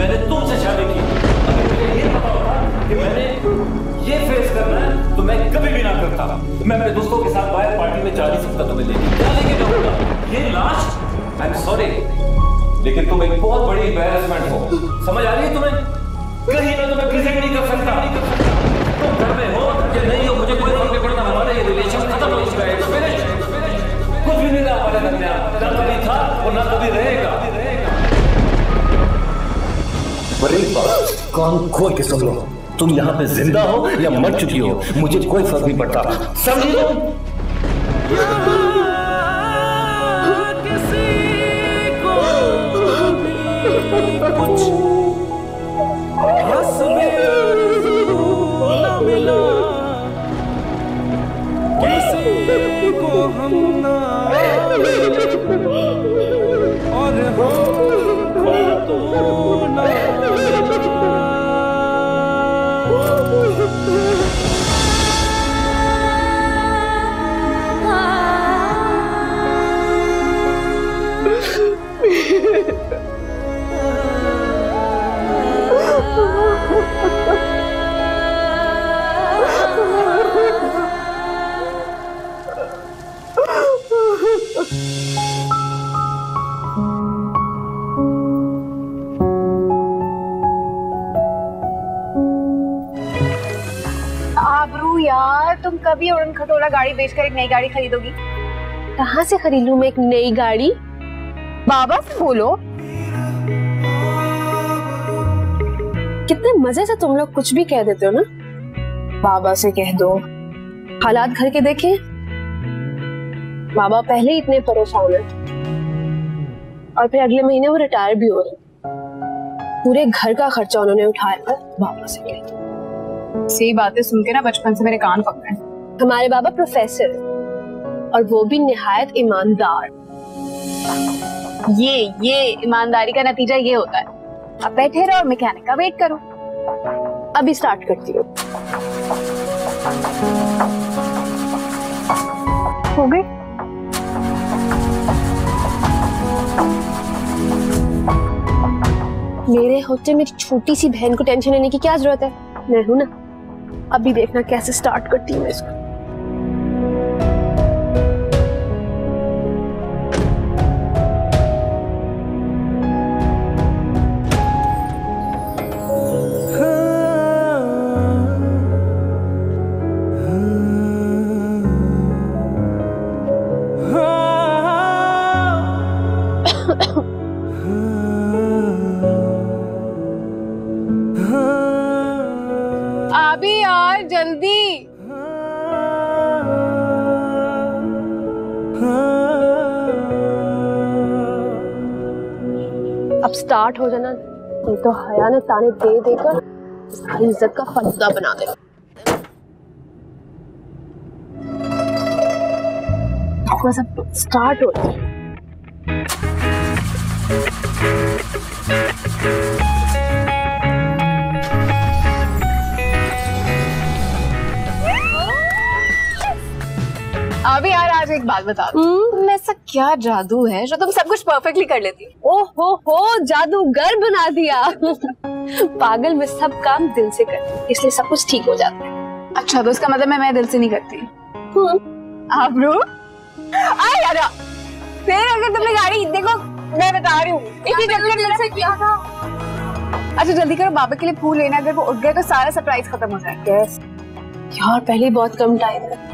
मैंने तुमसे शादी की। अगर मुझे ये पता होता कि मैंने ये फेस करना है तो मैं कभी भी ना करता। मैं अपने दोस्तों के साथ बाहर पार्टी में जा नहीं सकता, तुम्हें लेके जाऊंगा। ये लाश, आई एम सॉरी, लेकिन तुम एक बहुत बड़ी एम्बैरेसमेंट हो। समझ आ रही है तुम्हें? कहीं मैं तुम्हें प्रेजेंट नहीं कर सकता। तुम घर में हो या नहीं हो मुझे कोई फर्क नहीं पड़ता। हमारा ये रिलेशन खत्म हो चुका है। कुछ भी नहीं रहा हमारे दरमियान, ना कभी था और ना कभी रहेगा। पर एक बात कान खोल के सुन लो, तुम यहाँ पे जिंदा हो या मर चुकी हो, मुझे कोई फर्क नहीं पड़ता। समझी लो? कुछ मिला किसी को हम ना और तो ना यार तुम कभी उड़न खटोला गाड़ी बेचकर एक नई गाड़ी खरीदोगी? कहाँ से खरीद लूं मैं एक नई गाड़ी? बाबा से बोलो। कितने मजे से तुम लोग कुछ भी कह देते हो ना। बाबा से कह दो। हालात घर के देखें, बाबा पहले ही इतने परेशान है और फिर अगले महीने वो रिटायर भी हो रहे। पूरे घर का खर्चा उन्होंने उठाया है। बाबा से कह दो। सही बातें सुन के ना बचपन से मेरे कान पक गए। हमारे बाबा प्रोफेसर और वो भी निहायत ईमानदार। ये ईमानदारी का नतीजा ये होता है। अब बैठे रहो और मैकेनिक का वेट करो। अभी स्टार्ट करती हूँ। हो गई? मेरे होते मेरी छोटी सी बहन को टेंशन लेने की क्या जरूरत है? मैं हूं ना। अभी देखना कैसे स्टार्ट करती हूँ इसको। अभी यार जल्दी। अब स्टार्ट हो जाना, नहीं तो हया ने ताने दे देकर सारी इज्जत का फलूदा बना दे। बस अब स्टार्ट हो जाए। अभी यार आज एक बात बता दो, तुम ऐसा क्या जादू है जो तुम सब कुछ परफेक्टली कर लेती हो? ओहो जादूगर बना दिया। पागल मैं सब काम दिल से करती हूँ, इसलिए सब कुछ ठीक हो जाता है। अच्छा तो इसका मतलब मैं दिल से नहीं करती। आबरू यार फिर अगर तुमने गाड़ी देखो, मैं बता रही हूँ इसी चक्कर से किया था। अच्छा जल्दी करो, बाबा के लिए फूल लेना। अगर वो उठ गए तो सारा सरप्राइज खत्म हो जाएगा। यार पहले बहुत कम टाइम है।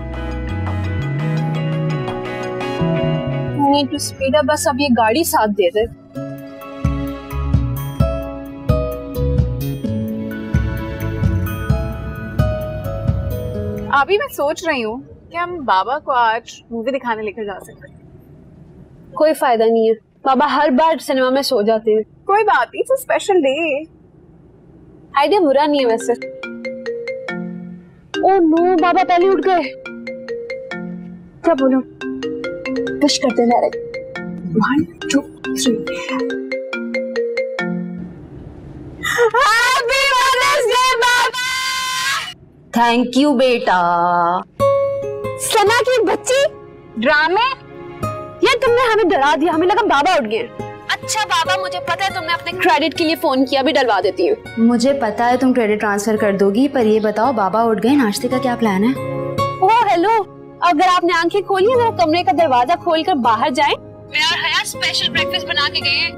Need to speed up. बस अब ये गाड़ी साथ दे दे। अभी मैं सोच रही हूँ कि हम बाबा को आज मूवी दिखाने लेकर जा सकते हैं। कोई फायदा नहीं है, बाबा हर बार सिनेमा में सो जाते हैं। कोई बात नहीं, इट्स स्पेशल डे। आइडिया बुरा नहीं है वैसे। ओह नो, बाबा पहले उठ गए। क्या बोलूं? पुश करते हैं डायरेक्ट। 1 2 3। हैप्पी मदर्स डे बाबा। थैंक यू बेटा। सना की बच्ची ड्रामे। यार तुमने हमें डरा दिया, हमें लगा बाबा उठ गए। अच्छा बाबा, मुझे पता है तुमने अपने क्रेडिट के लिए फोन किया, भी डलवा देती हूँ। मुझे पता है तुम क्रेडिट ट्रांसफर कर दोगी, पर ये बताओ बाबा उठ गए, नाश्ते का क्या प्लान है? ओह हेलो, अगर आपने आंखें खोली है, कमरे का दरवाजा खोलकर बाहर जाएं, मैं और हया स्पेशल ब्रेकफास्ट बना के गए हैं,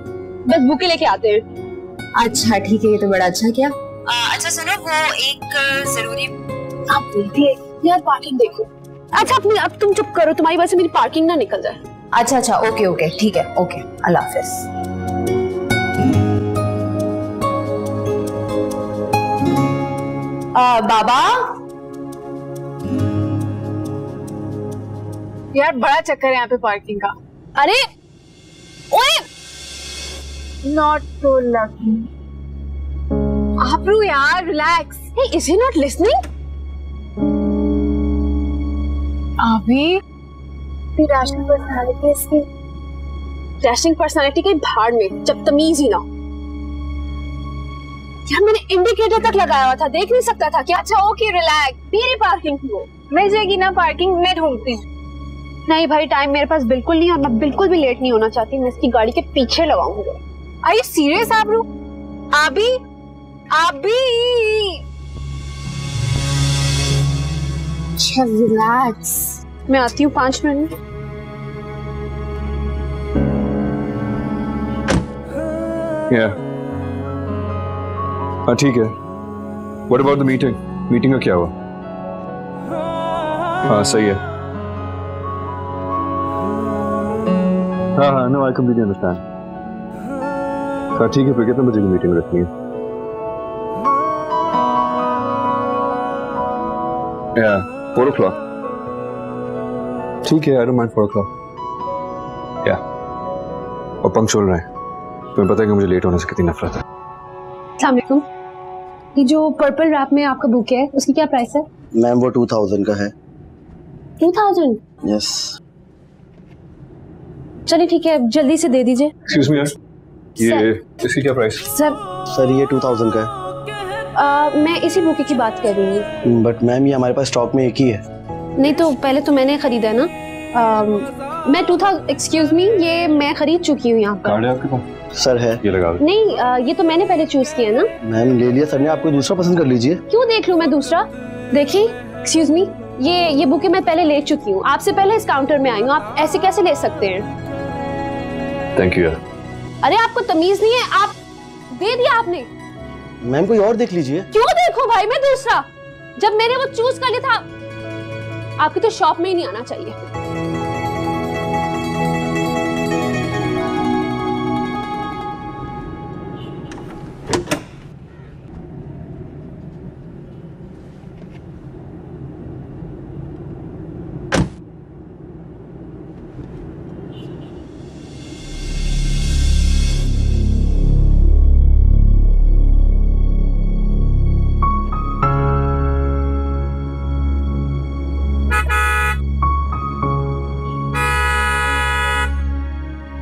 बस बुके लेके आते हैं। अच्छा ठीक है, ये तो बड़ा अच्छा किया। अच्छा सुनो, वो एक जरूरी आप बोलती है यार, पार्किंग देखो। अच्छा अपनी, अब तुम चुप करो, तुम्हारी वजह से मेरी पार्किंग ना निकल जाए। अच्छा अच्छा, ओके ओके ठीक है, ओके, अल्लाह हाफिज। बाबा यार बड़ा चक्कर है यहाँ पे पार्किंग का। अरे ओए, नॉट सो लकी। आबरू यार relax. Hey is he not listening? अभी रैशनिंग पर्सनालिटी इसकी। रैशनिंग पर्सनालिटी के भाड़ में, जब तमीज ही ना। यार मैंने इंडिकेटर तक लगाया हुआ था, देख नहीं सकता था क्या? अच्छा ओके रिलैक्स, मेरी पार्किंग थी वो। मिल जाएगी ना पार्किंग, मैं ढूंढती हूँ। नहीं भाई, टाइम मेरे पास बिल्कुल नहीं है और मैं बिल्कुल भी लेट नहीं होना चाहती। मैं इसकी गाड़ी के पीछे लगाऊंगा। आर यू सीरियस आबरू? अभी अच्छा रिलैक्स, मैं आती हूँ 5 मिनट में। हाँ ठीक है। What about the meeting? Meeting का क्या हुआ? हाँ सही है। हाँ no I completely understand। हाँ ठीक है, फिर कितने बजे की मीटिंग रखनी है? Yeah, 4 o'clock। ठीक है, I don't mind 4 o'clock। Yeah, और पंक्चुअल रहे। तुम्हें पता है कि मुझे लेट होने से कितनी नफरत है। अस्सलाम वालेकुम। ये जो पर्पल रैप में आपका बुके है, उसकी क्या प्राइस है? मैम वो 2000 का है। 2000? यस। चलिए ठीक है, जल्दी से दे दीजिए। एक्सक्यूज मी, ये इसकी क्या प्राइस? सर ये 2000 का है। मैं इसी बुके की बात कर रही हूँ। बट मैम ये हमारे पास स्टॉक में एक ही है। नहीं तो पहले तो मैंने खरीदा है ना। मैं 2000, एक्सक्यूज मी, ये मैं खरीद चुकी हूँ यहाँ पर। कार्ड है आपके पास? सर है। ये लगा दो। नहीं ये तो मैंने पहले चूज किया ना। मैम ले लिया सर ने, आपको दूसरा पसंद कर लीजिए। क्यों देख लूं मैं दूसरा? देखिए एक्सक्यूज मी, ये बुके मैं पहले ले चुकी हूँ, आपसे पहले इस काउंटर में आई हूँ, आप ऐसे कैसे ले सकते हैं? थैंक यू यार। अरे आपको तमीज नहीं है, आप दे दिया आपने। मैम कोई और देख लीजिए। क्यों देखो भाई मैं दूसरा, जब मैंने वो चूज कर लिया था। आपकी तो शॉप में ही नहीं आना चाहिए।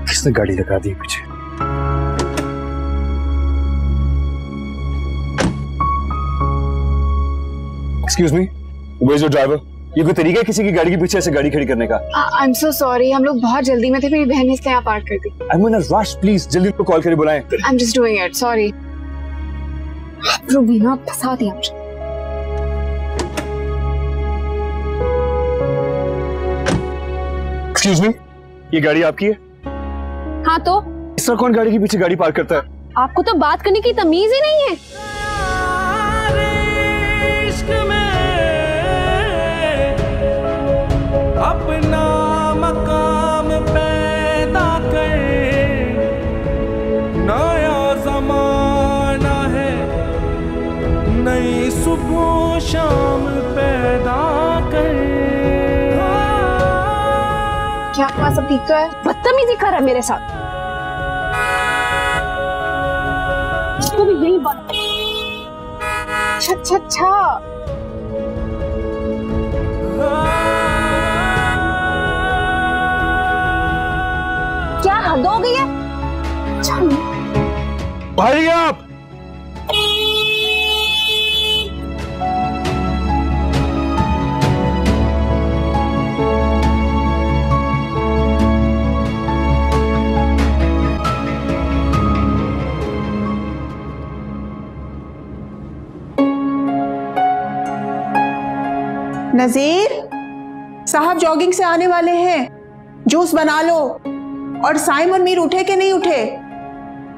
किसने गाड़ी लगा दी पीछे? Excuse me, where is your driver? ये कोई तरीका है किसी की गाड़ी के पीछे ऐसे गाड़ी खड़ी करने का? आई एम सो सॉरी, हम लोग बहुत जल्दी में थे, मेरी बहन ने इसलिए यहाँ पार्क कर दी। I am in a rush, please जल्दी उसको कॉल करके बुलाएं। I am just doing it, sorry. Rubina फंसा दिया मुझे। एक्सक्यूज मी, ये गाड़ी आपकी है? हाँ तो इस तरह कौन गाड़ी के पीछे गाड़ी पार्क करता है? आपको तो बात करने की तमीज ही नहीं है। इश्क में अपना मकाम पैदा कर, नया जमाना है, नई सुबह शाम पैदा कर। क्या आपका सब ठीक तो है? बदतमीजी कर रहा है मेरे साथ। इसको भी यही बात। अच्छा क्या हद हो गई है? भाई आप नजीर साहब जॉगिंग से आने वाले हैं, जूस बना लो। और साइम और मीर उठे कि नहीं उठे?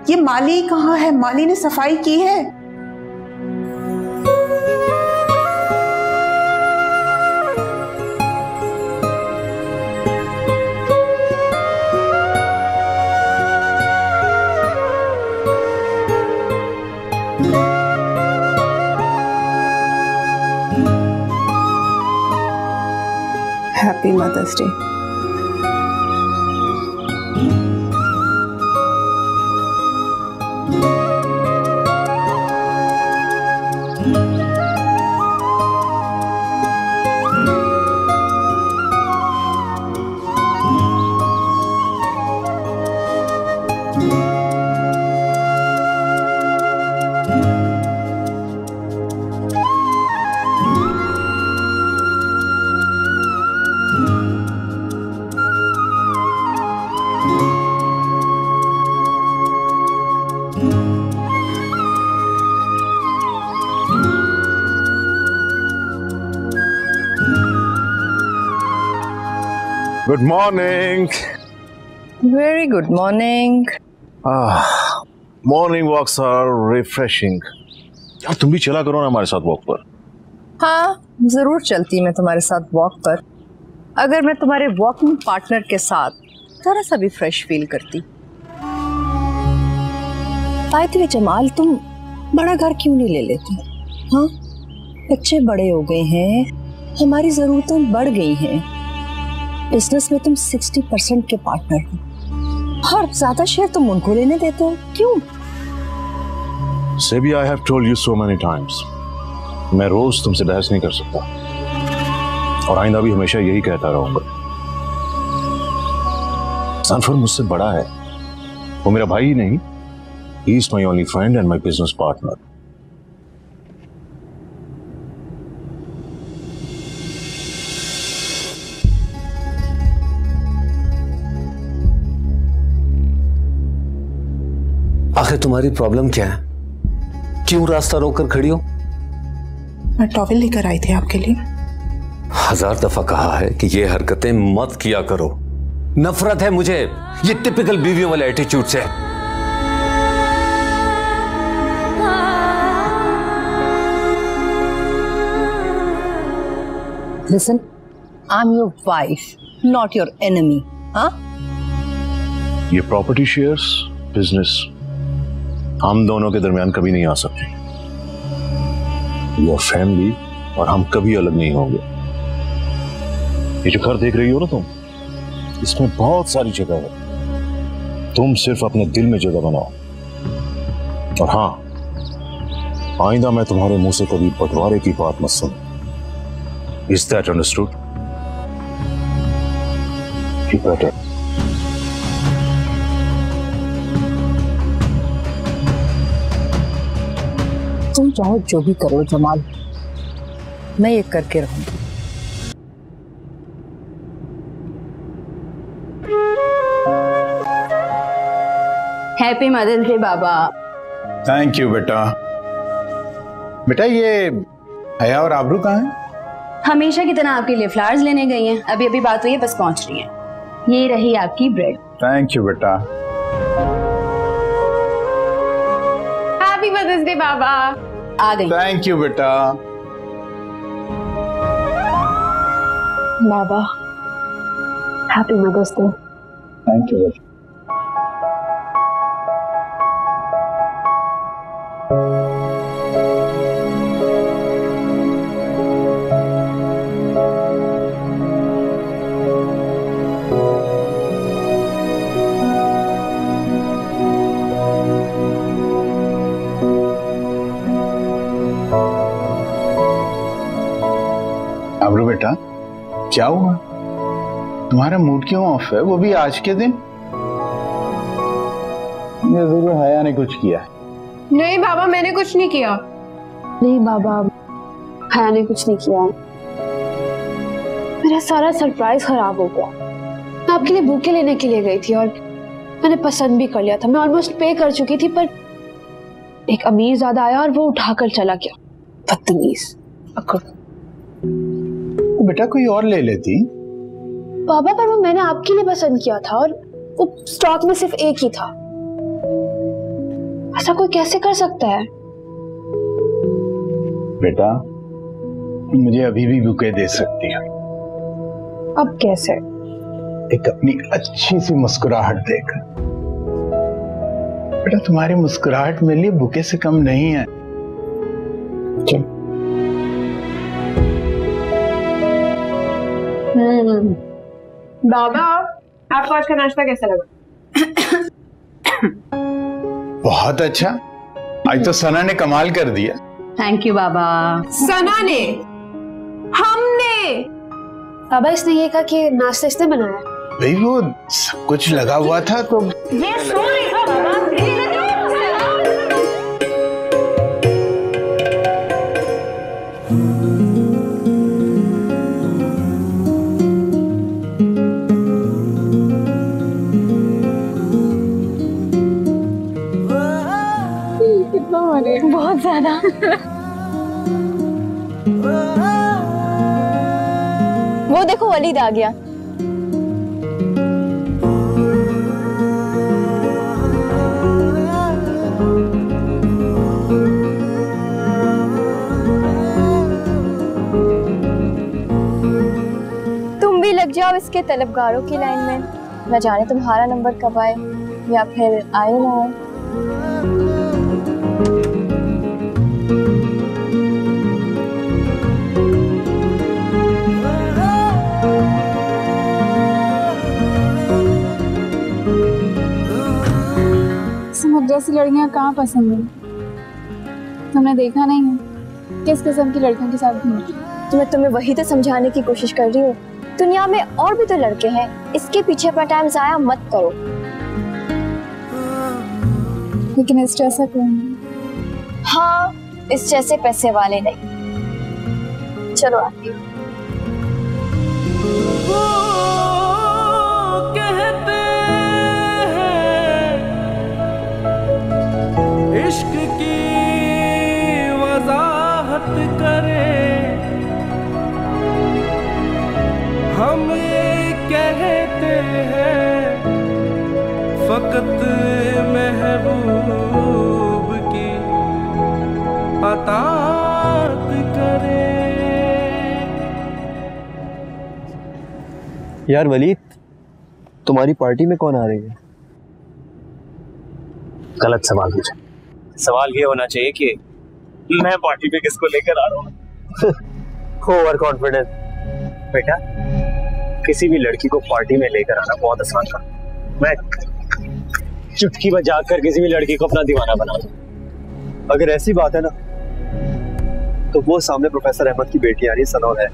ये माली कहाँ है? माली ने सफाई की है? Happy mother's Day. Good morning. Very good morning. Morning walks are refreshing. यार तुम भी चला करो ना हमारे साथ वॉक पर। हाँ जरूर चलती मैं तुम्हारे साथ वॉक पर, अगर मैं तुम्हारे वॉकिंग पार्टनर के साथ थोड़ा सा भी फ्रेश फील करती। तायत जमाल तुम बड़ा घर क्यों नहीं ले लेते? हाँ बच्चे बड़े हो गए हैं, हमारी जरूरतें बढ़ गई हैं, बिजनेस में तुम 60% के पार्टनर हो और ज्यादा शेयर तुम उनको लेने देते हो, क्यों? SEBI, I have told you so many times, मैं रोज तुमसे बहस नहीं कर सकता और आइंदा भी हमेशा यही कहता रहूंगा। सनफर मुझसे बड़ा है, वो मेरा भाई ही नहीं, he is my only friend and my business partner. आखिर तुम्हारी प्रॉब्लम क्या है? क्यों रास्ता रोककर खड़ी हो? मैं टॉवेल लेकर आई थी आपके लिए। 1000 दफा कहा है कि ये हरकतें मत किया करो। नफरत है मुझे ये टिपिकल बीवियों वाले एटीट्यूड से। Listen, I'm your wife, not your enemy. हाँ? ये प्रॉपर्टी शेयर्स, बिजनेस हम दोनों के दरमियान कभी नहीं आ सकते। योर फैमिली और हम कभी अलग नहीं होंगे। ये जो घर देख रही हो ना तुम, इसमें बहुत सारी जगह है, तुम सिर्फ अपने दिल में जगह बनाओ। और हाँ, आइंदा मैं तुम्हारे मुंह से कभी बंटवारे की बात मत सुन। Is that understood? You better. तुम चाहो जो भी करो जमाल, मैं ये करके रहूंगी। हैप्पी मदर्स डे बाबा। थैंक यू बेटा। बेटा ये हया और आबरू कहाँ हैं? हमेशा की तरह आपके लिए फ्लावर्स लेने गई हैं। अभी अभी बात हुई है, बस पहुंच रही हैं। ये रही आपकी ब्रेड। थैंक यू बेटा। हैप्पी मदर्स डे बाबा। आ गई। थैंक यू बेटा। बाबा happy mother's day. Thank you बेटा। आबरू बेटा क्या हुआ? तुम्हारा मूड क्यों ऑफ है, वो भी आज के दिन? ये जरूर हया ने कुछ किया है। नहीं बाबा मैंने कुछ नहीं किया। नहीं बाबा हया ने कुछ नहीं किया। मेरा सारा सरप्राइज खराब हो गया। मैं आपके लिए बुके लेने के लिए गई थी और मैंने पसंद भी कर लिया था। मैं ऑलमोस्ट पे कर चुकी थी, पर एक अमीरजादा आया और वो उठाकर चला गया। बदतमीज। बेटा कोई और ले लेती। पापा पर वो मैंने आपके लिए पसंद किया था और वो स्टॉक में सिर्फ एक ही था। ऐसा कोई कैसे कर सकता है? बेटा मुझे अभी भी बुके दे सकती है। अब कैसे? एक अपनी अच्छी सी मुस्कुराहट देकर। बेटा तुम्हारी मुस्कुराहट मेरे लिए बुके से कम नहीं है। चल। बाबा आपको आज का नाश्ता कैसा लगा? बहुत अच्छा। आज तो सना ने कमाल कर दिया। थैंक यू बाबा। सना ने? हमने? बाबा इसने ये कहा कि नाश्ता इसने बनाया। भाई वो सब कुछ लगा हुआ था तो ये सो रही था बाबा। बहुत ज्यादा। वो देखो वलीद आ गया। तुम भी लग जाओ इसके तलबगारों की लाइन में। न जाने तुम्हारा नंबर कब आए या फिर आए ना आए। जैसी लड़कियां कहाँ पसंद है? तुमने देखा नहीं है किस किस्म की लड़कियों के साथ घूमती? तुम्हें वही तो समझाने की कोशिश कर रही हूँ। दुनिया में और भी तो लड़के हैं, इसके पीछे अपना टाइम जाया मत करो। लेकिन इस जैसा कौन है? हाँ इस जैसे पैसे वाले नहीं। चलो आती हूँ। इश्क की वजाहत करे हम कहते हैं फकत महबूब की अतात करे। यार वलीद तुम्हारी पार्टी में कौन आ रही है? गलत सवाल पूछा। सवाल ये होना चाहिए कि मैं पार्टी पे किसको लेकर आ रहा हूँ। Over confidence. बेटा किसी भी लड़की को पार्टी में लेकर आना बहुत आसान काम। मैं चुटकी बजाकर किसी भी लड़की को अपना दीवाना बना दूं। अगर ऐसी बात है ना तो वो सामने प्रोफेसर अहमद की बेटी आ रही है सना है।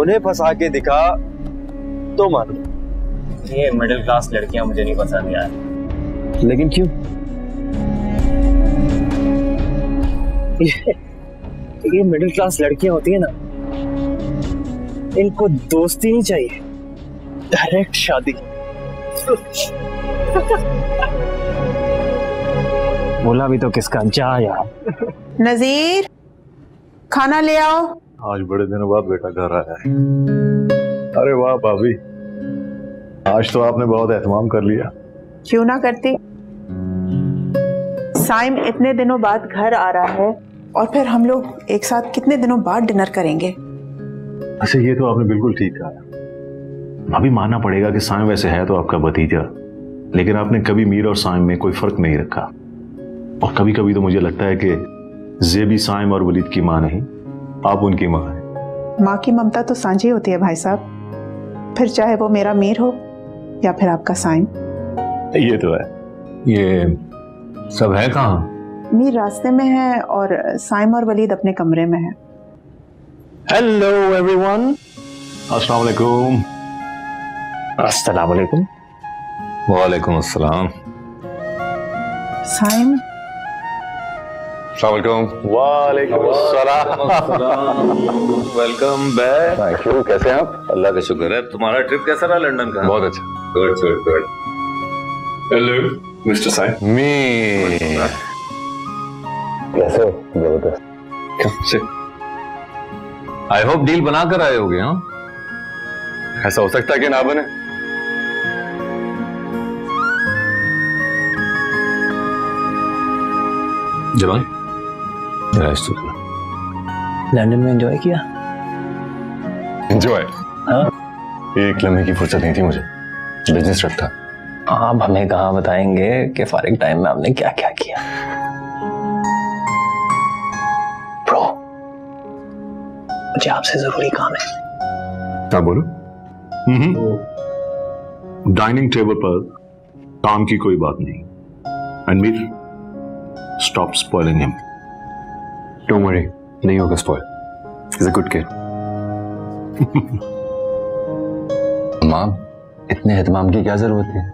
उन्हें फंसा के दिखा तो मानो। ये मिडिल क्लास लड़कियां मुझे नहीं पसंद यार। लेकिन क्यों? ये मिडिल क्लास लड़कियां होती है ना, इनको दोस्ती नहीं चाहिए, डायरेक्ट शादी। बोला भी तो किसका जा यार। नजीर खाना ले आओ। आज बड़े दिनों बाद बेटा घर आया है। अरे वाह भाभी, आज तो आपने बहुत एहतमाम कर लिया। क्यों ना करती। साइम इतने दिनों बाद घर आ रहा है और फिर हम लोग एक साथ कितने दिनों बाद डिनर करेंगे। अच्छा ये तो आपने बिल्कुल ठीक कहा। अभी मानना पड़ेगा कि साइम वैसे है तो आपका भतीजा, लेकिन आपने कभी मीर और साइम में कोई फर्क नहीं रखा। और कभी कभी तो मुझे लगता है कि ज़ेबी साइम और वलीद की माँ नहीं, आप उनकी माँ हैं। माँ की ममता तो सांझी होती है भाई साहब, फिर चाहे वो मेरा मीर हो या फिर आपका साइम। ये तो है। ये सब है कहाँ? मीर रास्ते में है और साइम और वलीद अपने कमरे में है। Hello everyone. अस्सलाम वालेकुम। अस्सलाम वालेकुम। वालेकुम अस्सलाम। साइम। अस्सलाम वालेकुम। वालेकुम अस्सलाम। Welcome back. Thank you. कैसे हैं आप? अल्लाह का शुक्र है। तुम्हारा ट्रिप कैसा रहा लंदन का? बहुत अच्छा। Good good good. Hello mister Saim. मी कैसे हो? जबरदस्त। कब से आई होप डील बना कर आए होगे। हाँ, ऐसा हो सकता है कि ना बने। जवान, लंदन में एंजॉय किया? एंजॉय? हाँ, एक लम्हे की फुर्सत नहीं थी मुझे, बिजनेस ट्रिप था। आप हमें कहाँ बताएंगे कि फारिग टाइम में आपने क्या क्या किया। ब्रो, मुझे आपसे जरूरी काम है। क्या बोलो? डाइनिंग टेबल पर काम की कोई बात नहीं। And Mir, stop spoiling him. Don't worry, नहीं होगा spoil. Is a good kid. मां, इतने एहतमाम की क्या जरूरत है?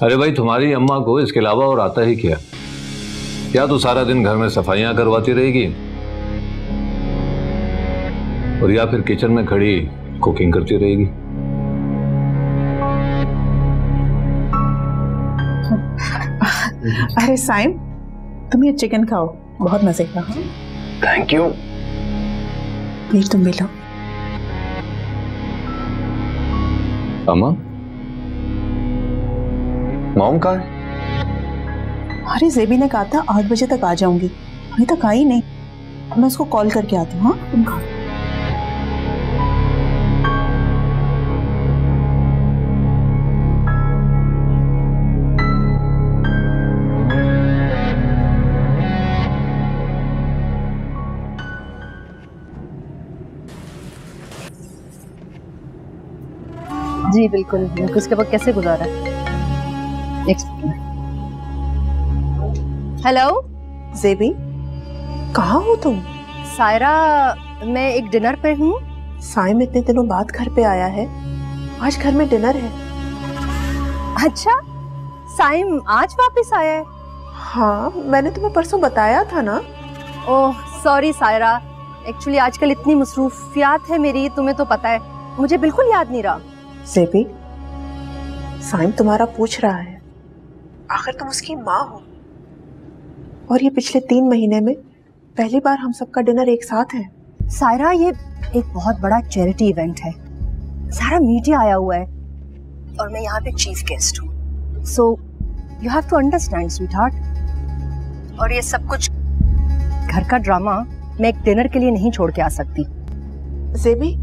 अरे भाई, तुम्हारी अम्मा को इसके अलावा और आता ही क्या? क्या तो सारा दिन घर में सफाइयां करवाती रहेगी और या फिर किचन में खड़ी कुकिंग करती रहेगी। अरे साइम, तुम ये चिकन खाओ, बहुत मजे का। Thank you. प्लीज तुम भी लो। अम्मा, मॉम कहाँ है? अरे जेबी ने कहा था 8 बजे तक आ जाऊंगी, अभी तक आई नहीं। मैं उसको कॉल करके आती हूँ। हाँ, तुम खाओ। जी बिल्कुल। उसके बाद कैसे गुजारा? हेलो जेबी, कहाँ हो तुम? सायरा, मैं एक डिनर पे हूँ। साइम इतने दिनों बाद घर पे आया है, आज घर में डिनर है। अच्छा, साइम आज वापस आया है? हाँ, मैंने तुम्हें परसों बताया था ना। ओह सॉरी सायरा, एक्चुअली आजकल इतनी मसरूफियात है मेरी, तुम्हें तो पता है, मुझे बिल्कुल याद नहीं रहा। जेबी, साइम तुम्हारा पूछ रहा है, आखिर तुम उसकी माँ हो, और ये पिछले 3 महीने में पहली बार हम सबका डिनर एक साथ है। सायरा, ये एक बहुत बड़ा चैरिटी इवेंट है, सारा मीडिया आया हुआ है और मैं यहाँ पे चीफ गेस्ट हूँ। So you have to understand sweetheart. और ये सब कुछ घर का ड्रामा मैं एक डिनर के लिए नहीं छोड़ के आ सकती। जेबी,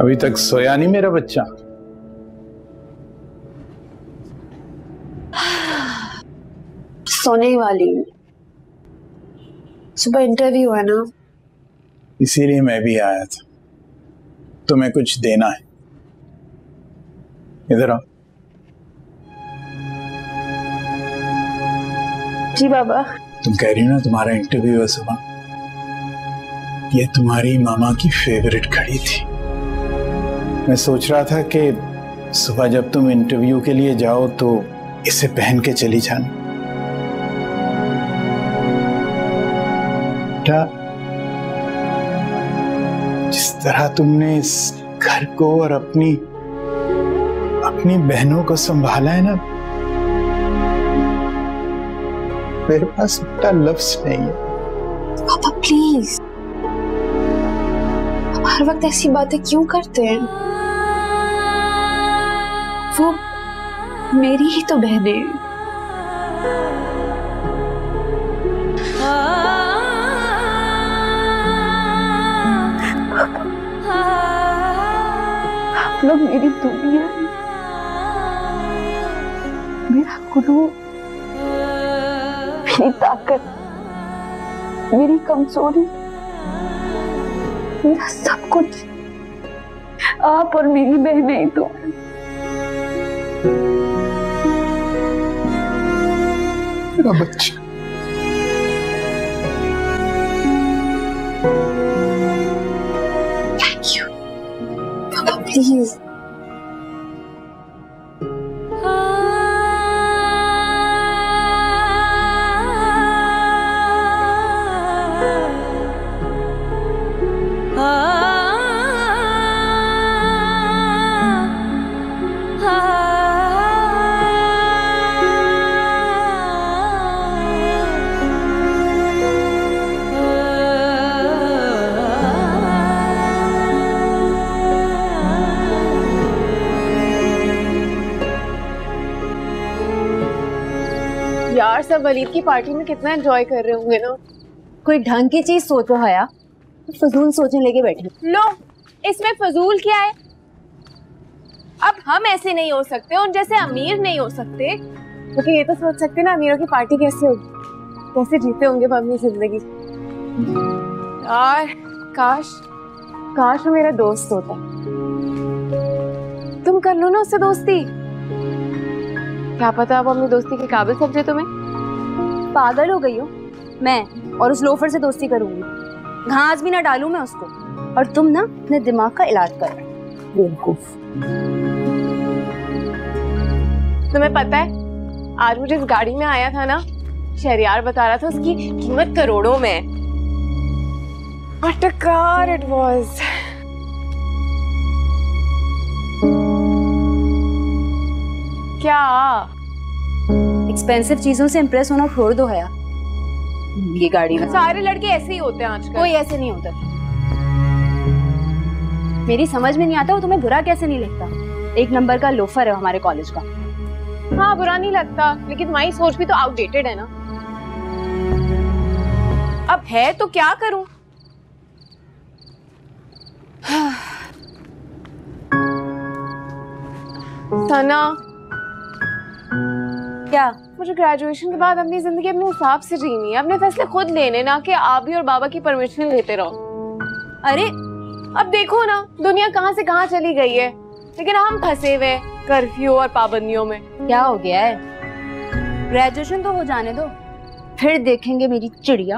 अभी तक सोया नहीं मेरा बच्चा? सोने वाली हूँ, सुबह इंटरव्यू है ना, इसीलिए मैं भी आया था। तुम्हें कुछ देना है, इधर आओ। जी बाबा। तुम कह रही हो ना तुम्हारा इंटरव्यू है सुबह, ये तुम्हारी मामा की फेवरेट घड़ी थी। मैं सोच रहा था कि सुबह जब तुम इंटरव्यू के लिए जाओ तो इसे पहन के चली जाना। बेटा, जिस तरह तुमने इस घर को और अपनी बहनों को संभाला है ना, मेरे पास बेटा लफ्ज नहीं है। पापा प्लीज, आप हर वक्त ऐसी बातें क्यों करते हैं? वो मेरी ही तो बहनें हैं। आप लोग मेरी दुनिया है, मेरा गुरु, मेरी ताकत, मेरी कमजोरी, मेरा सब कुछ आप और मेरी बहनें ही तो। मेरा बच्चा, प्लीज। यार सब वलीद की पार्टी में कितना एंजॉय कर रहे होंगे ना। कोई ढंग की चीज सोचो हया, फजूल सोचने लेके बैठी। लो, इसमें फजूल क्या है? अब हम ऐसे नहीं हो सकते, उन जैसे अमीर नहीं हो सकते, क्योंकि ये तो सोच सकते ना अमीरों की पार्टी कैसे होगी, कैसे जीते होंगे वो अपनी जिंदगी। यार काश वो मेरा दोस्त होता। तुम कर लो ना उससे दोस्ती, क्या पता अब अपनी दोस्ती के काबिल समझे तुम्हें। पागल हो गई हो? मैं और उस लोफर से दोस्ती करूंगी? घास भी ना डालूं मैं उसको। और तुम ना अपने दिमाग का इलाज कर रहे हो, बेवकूफ। तुम्हें पता है आज मुझे इस गाड़ी में आया था ना, शहरियार बता रहा था उसकी कीमत करोड़ों में। What a car it was. क्या एक्सपेंसिव चीजों से इम्प्रेस होना छोड़ दो हया। ये गाड़ी में सारे लड़के ऐसे ही होते हैं आजकल। कोई ऐसे नहीं होता। मेरी समझ में नहीं आता वो तुम्हें बुरा कैसे नहीं लगता। एक नंबर का लोफर है हमारे कॉलेज का। हाँ बुरा नहीं लगता, लेकिन तुम्हारी सोच भी तो आउटडेटेड है ना। अब है तो क्या करूं। सना, क्या? मुझे ग्रेजुएशन के बाद अपनी जिंदगी अपने हिसाब से जीनी है, अपने फैसले खुद लेने, ना कि आप भी और बाबा की परमिशन लेते रहो। अरे अब देखो ना दुनिया कहां से कहां चली गई है, लेकिन हम फंसे हुए कर्फ्यू और पाबंदियों में। क्या हो गया है? ग्रेजुएशन तो हो जाने दो, फिर देखेंगे मेरी चिड़िया।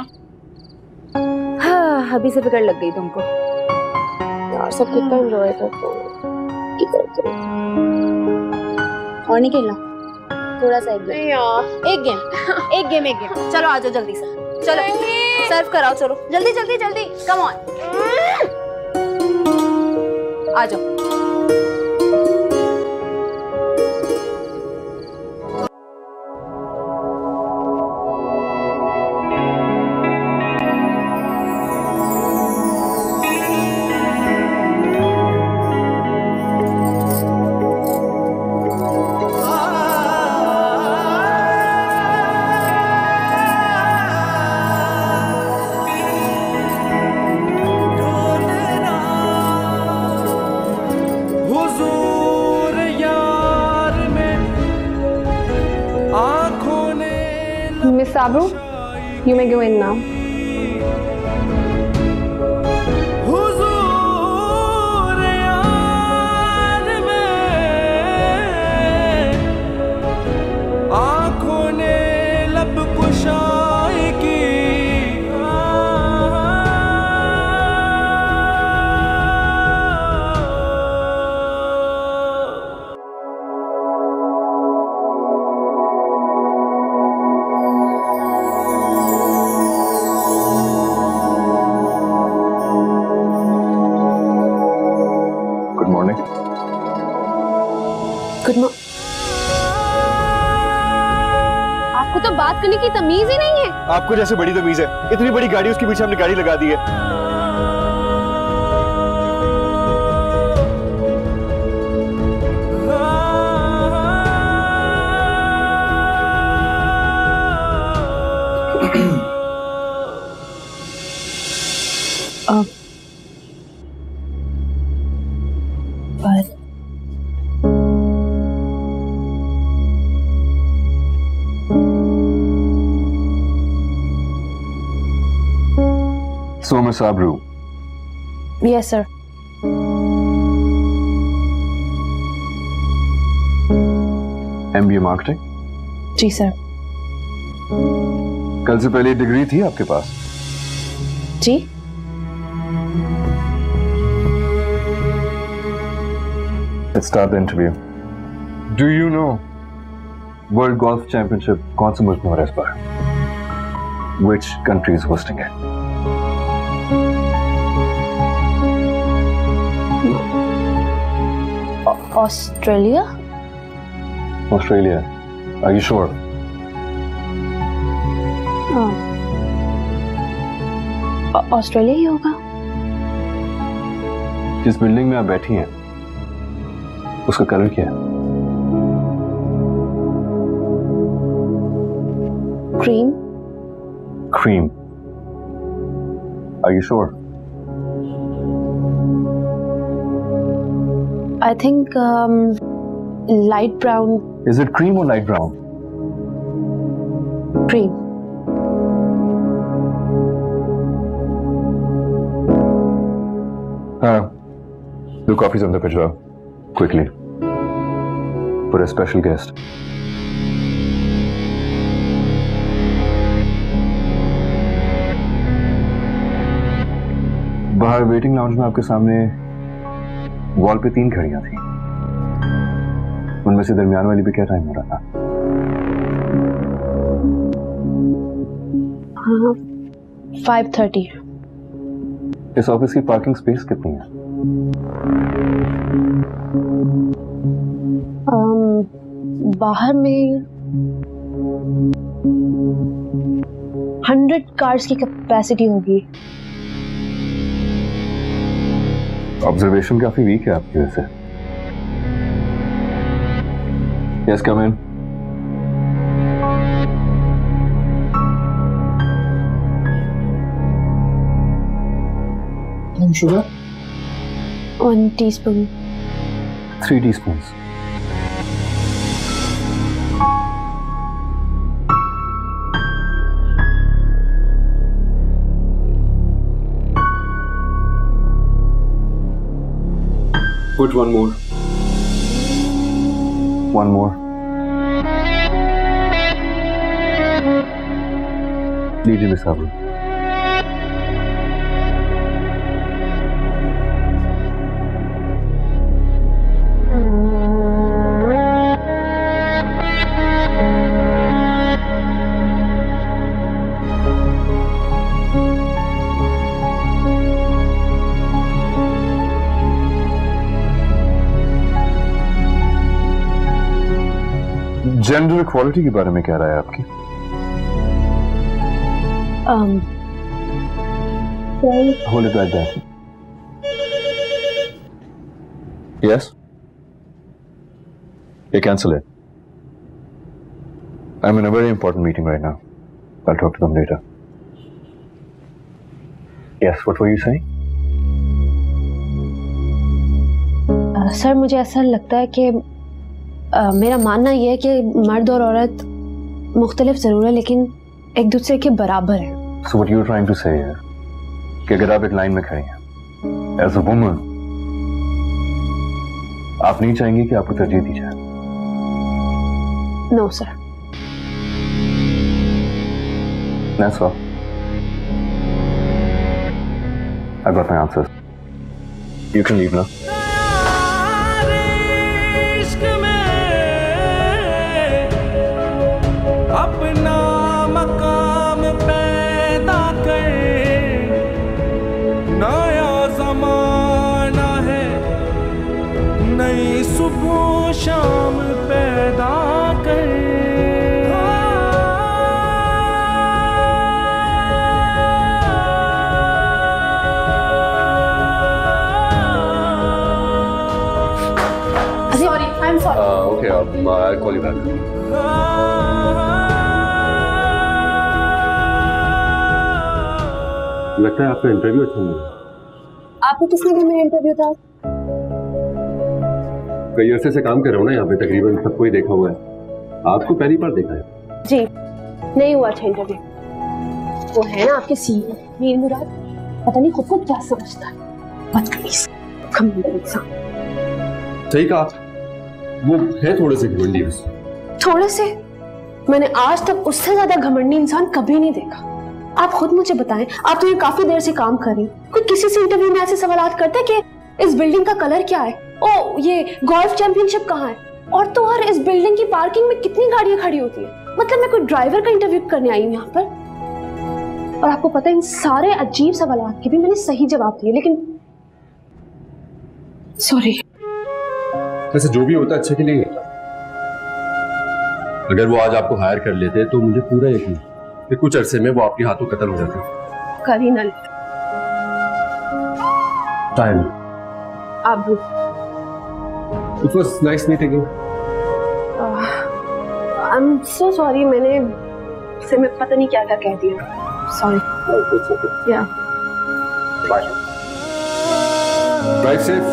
हाँ, अभी से फिक्र लग गई तुमको। यार सब कितना एंजॉय करते हैं। और नहीं खेलना? थोड़ा सा एक गेम चलो आ जाओ जल्दी से। चलो सर्व कराओ, चलो जल्दी जल्दी जल्दी, कम ऑन आ जाओ। Miss Sabru, you may go in now. आँखों ने लब कुशाई की, आपको तो बात करने की तमीज ही नहीं है। आपको जैसे बड़ी तमीज है, इतनी बड़ी गाड़ी उसके पीछे हमने गाड़ी लगा दी है। So, Miss Sabru. Yes, sir. MBA marketing? जी सर। कल से पहले डिग्री थी आपके पास? जी। Let's start the interview. Do you know World Golf Championship कौन से मुल्क में हो रहा है इस बार? Which country is hosting it? Australia. Australia. Are you sure? Australia ही होगा। जिस बिल्डिंग में आप बैठी हैं उसका कलर क्या है? Cream. Cream. Are you sure? I think light brown. Is it cream or light brown? Cream. हाँ, दो कॉफीज अंदर भिजवाओ quickly for a special guest. बाहर वेटिंग लाउंज में आपके सामने वॉल पे 3 घड़ियां थी, उनमें से दरमियान वाली पे क्या टाइम हो रहा था? 5:30। इस ऑफिस की पार्किंग स्पेस कितनी है? बाहर में 100 कार्स की कैपेसिटी होगी। ऑब्जर्वेशन काफी वीक है आपकी वजह से। यस, कम इन। Sugar? 1 teaspoon. 3 teaspoons. Put 1 more. 1 more. लीजिए मिस साहब। जेंडर इक्वालिटी के बारे में क्या राय है आपकी? Hold it right there. Yes? You cancel it. I'm in a very important meeting right now. I'll talk to them later. Yes, what were you saying? Sir, मुझे ऐसा लगता है कि मेरा मानना यह है कि मर्द और औरत मुख्तलिफ जरूर है लेकिन एक दूसरे के बराबर है। So what you're trying to say है कि अगर आप एक लाइन में खड़ी हैं as a woman, आप नहीं चाहेंगे कि आपको तरजीह दी जाए? No sir. That's all. I got my answers. You can leave now. अपना मकाम पैदा कर, नया जमाना है, नई सुबह शाम पैदा कर। Sorry, I'm sorry. Okay, I'll call you back. लगता है आपका इंटरव्यू अच्छा हुआ। आपको किसने कहा मेरा इंटरव्यू था? कई अरसे से काम कर रहा हूँ ना यहाँ पे, तकरीबन सबको ही देखा हुआ है, आपको पहली बार देखा है। जी नहीं हुआ अच्छा इंटरव्यू। वो है ना आपके सीईओ मीर मुराद, पता नहीं खुद को क्या समझता है, बदतमीज घमंडी इंसान। सही कहा, वो है थोड़े से घमंडी। थोड़े से? मैंने आज तक उससे ज्यादा घमंडी इंसान कभी नहीं देखा। आप खुद मुझे बताएं, आप तो ये काफी देर से काम कर रही हैं, कोई किसी से इंटरव्यू में ऐसे सवाल करते हैं कि इस बिल्डिंग का कलर क्या है, ओ ये गोल्फ चैंपियनशिप कहाँ है? और तो और इस बिल्डिंग की पार्किंग में कितनी गाड़ियां खड़ी होती है? मतलब मैं कोई ड्राइवर का इंटरव्यू करने आई हूँ यहाँ पर। और आपको पता है इन सारे अजीब सवालों के भी मैंने सही जवाब दिए, लेकिन सॉरी। वैसे जो भी होता है अच्छे के लिए होता है। अगर वो आज आपको हायर कर लेते तो मुझे पूरा यकीन कि कुछ अरसे में वो आपके हाथों कत्ल हो जाते। कर ही ना ले। टाइम। आबरू। It was nice meeting you. I'm so sorry, मैंने से मैं पता नहीं क्या क्या कह दिया। Sorry. It's okay. Yeah. Bye. Drive safe.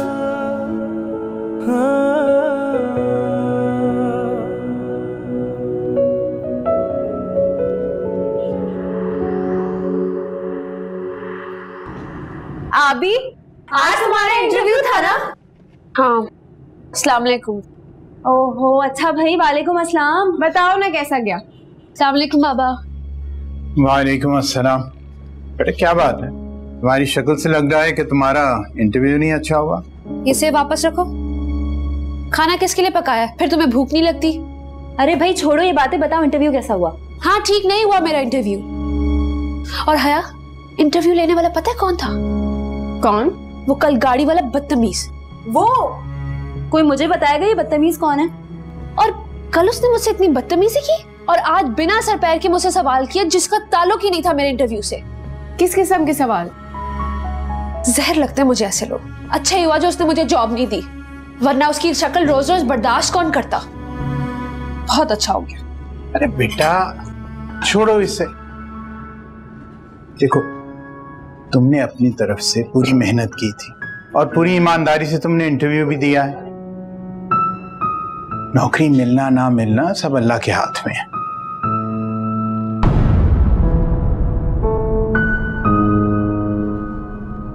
आबी, आज तुम्हारा इंटरव्यू था ना? हाँ। अस्सलाम वालेकुम। ओहो अच्छा भाई, वालेकुम अस्सलाम। बताओ ना कैसा गया? अस्सलाम वालेकुम बाबा। वालेकुम अस्सलाम। बेटा क्या बात है, तुम्हारी शक्ल से लग रहा है कि तुम्हारा इंटरव्यू नहीं अच्छा हुआ। इसे वापस रखो। खाना किसके लिए पकाया है? फिर तुम्हें भूख नहीं लगती? अरे भाई छोड़ो ये बातें, बताओ इंटरव्यू कैसा हुआ? हाँ ठीक नहीं हुआ मेरा इंटरव्यू। और हया, इंटरव्यू लेने वाला पता है कौन था? कौन? वो कल गाड़ी वाला बदतमीज। वो कोई मुझे बताएगा ये बदतमीज कौन है? और कल उसने मुझसे इतनी बदतमीजी की और आज बिना सर पैर के मुझसे सवाल किया जिसका ताल्लुक ही नहीं था मेरे इंटरव्यू से। किस किस्म के सवाल? जहर लगते हैं मुझे ऐसे लोग। अच्छा ही हुआ जो उसने मुझे जॉब नहीं दी, वरना उसकी शक्ल रोज रोज बर्दाश्त कौन करता। बहुत अच्छा हो गया। अरे बेटा छोड़ो इसे। देखो तुमने अपनी तरफ से पूरी मेहनत की थी और पूरी ईमानदारी से तुमने इंटरव्यू भी दिया है। नौकरी मिलना ना मिलना सब अल्लाह के हाथ में है।